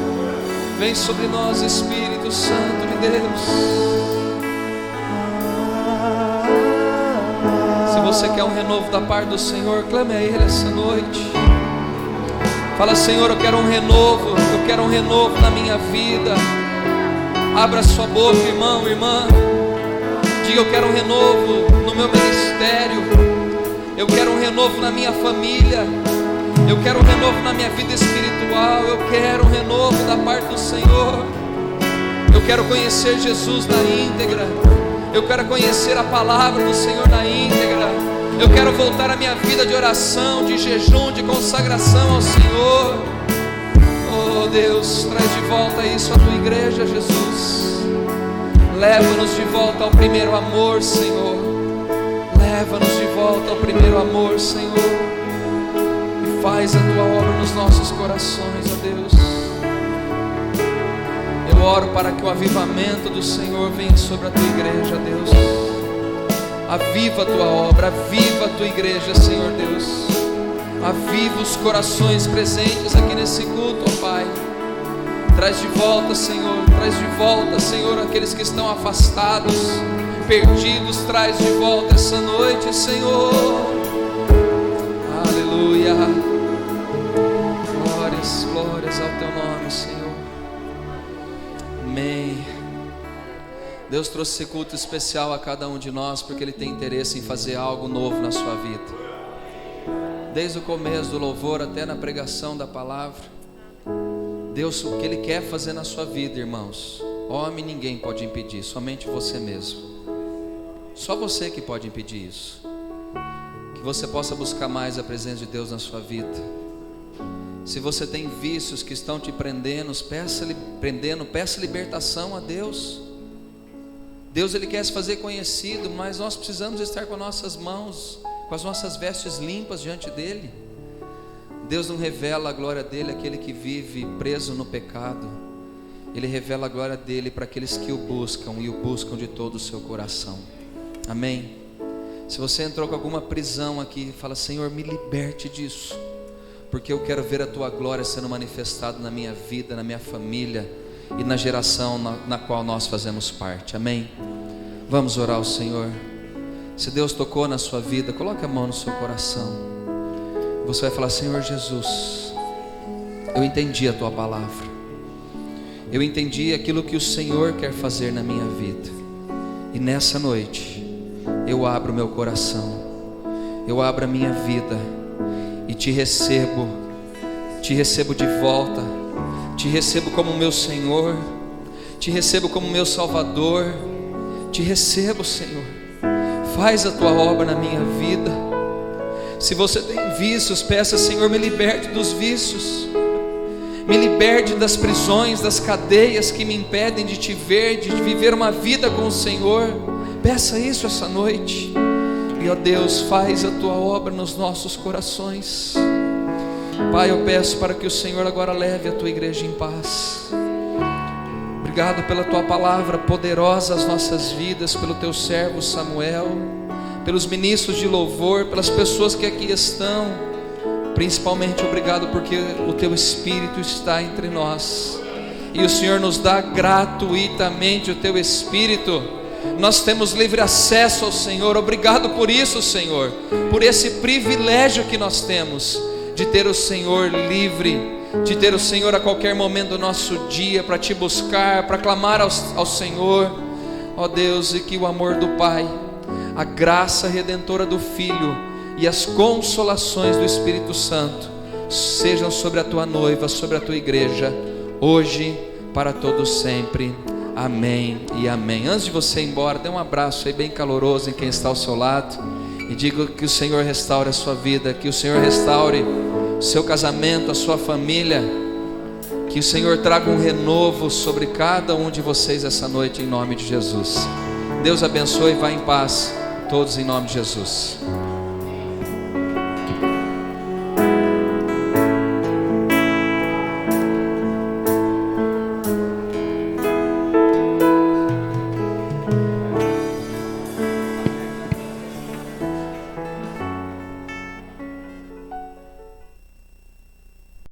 Vem sobre nós, Espírito Santo de Deus. Se você quer um renovo da parte do Senhor, clame a Ele essa noite. Fala: Senhor, eu quero um renovo na minha vida. Abra sua boca, irmão, irmã. Diga: eu quero um renovo no meu ministério. Eu quero um renovo na minha família. Eu quero um renovo na minha vida espiritual. Eu quero um renovo da parte do Senhor. Eu quero conhecer Jesus na íntegra. Eu quero conhecer a palavra do Senhor na íntegra. Eu quero voltar à minha vida de oração, de jejum, de consagração ao Senhor. Oh Deus, traz de volta isso à Tua igreja, Jesus. Leva-nos de volta ao primeiro amor, Senhor. Leva-nos de volta ao primeiro amor, Senhor. Faz a Tua obra nos nossos corações, ó Deus. Eu oro para que o avivamento do Senhor venha sobre a Tua igreja, Deus. Aviva a Tua obra, aviva a Tua igreja, Senhor Deus. Aviva os corações presentes aqui nesse culto, ó Pai. Traz de volta, Senhor, aqueles que estão afastados, perdidos. Traz de volta essa noite, Senhor. Aleluia. Glórias ao Teu nome, Senhor. Amém. Deus trouxe esse culto especial a cada um de nós porque Ele tem interesse em fazer algo novo na sua vida. Desde o começo do louvor até na pregação da palavra, Deus, o que Ele quer fazer na sua vida, irmãos, homem ninguém pode impedir, somente você mesmo. Só você que pode impedir isso. Que você possa buscar mais a presença de Deus na sua vida. Se você tem vícios que estão te prendendo, peça libertação a Deus. Deus, Ele quer se fazer conhecido, mas nós precisamos estar com nossas mãos, com as nossas vestes limpas diante dEle. Deus não revela a glória dEle àquele que vive preso no pecado. Ele revela a glória dEle para aqueles que o buscam e o buscam de todo o seu coração. Amém? Se você entrou com alguma prisão aqui, fala: Senhor, me liberte disso, porque eu quero ver a Tua glória sendo manifestada na minha vida, na minha família e na geração na qual nós fazemos parte. Amém? Vamos orar ao Senhor. Se Deus tocou na sua vida, coloque a mão no seu coração. Você vai falar: Senhor Jesus, eu entendi a Tua palavra. Eu entendi aquilo que o Senhor quer fazer na minha vida. E nessa noite eu abro meu coração, eu abro a minha vida e Te recebo de volta, Te recebo como meu Senhor, Te recebo como meu Salvador. Te recebo, Senhor. Faz a tua obra na minha vida. Se você tem vícios, peça, Senhor, me liberte dos vícios. Me liberte das prisões, das cadeias que me impedem de te ver, de viver uma vida com o Senhor. Peça isso essa noite. E ó Deus, faz a tua obra nos nossos corações. Pai, eu peço para que o Senhor agora leve a tua igreja em paz. Obrigado pela tua palavra poderosa às nossas vidas, pelo teu servo Samuel, pelos ministros de louvor, pelas pessoas que aqui estão. Principalmente obrigado porque o teu Espírito está entre nós, e o Senhor nos dá gratuitamente o teu Espírito. Nós temos livre acesso ao Senhor. Obrigado por isso, Senhor, por esse privilégio que nós temos de ter o Senhor livre, de ter o Senhor a qualquer momento do nosso dia para te buscar, para clamar ao Senhor. Ó Deus, e que o amor do Pai, a graça redentora do Filho e as consolações do Espírito Santo sejam sobre a tua noiva, sobre a tua igreja, hoje, para todos sempre. Amém e amém. Antes de você ir embora, dê um abraço aí bem caloroso em quem está ao seu lado e diga que o Senhor restaure a sua vida, que o Senhor restaure o seu casamento, a sua família, que o Senhor traga um renovo sobre cada um de vocês essa noite, em nome de Jesus. Deus abençoe e vá em paz, todos em nome de Jesus.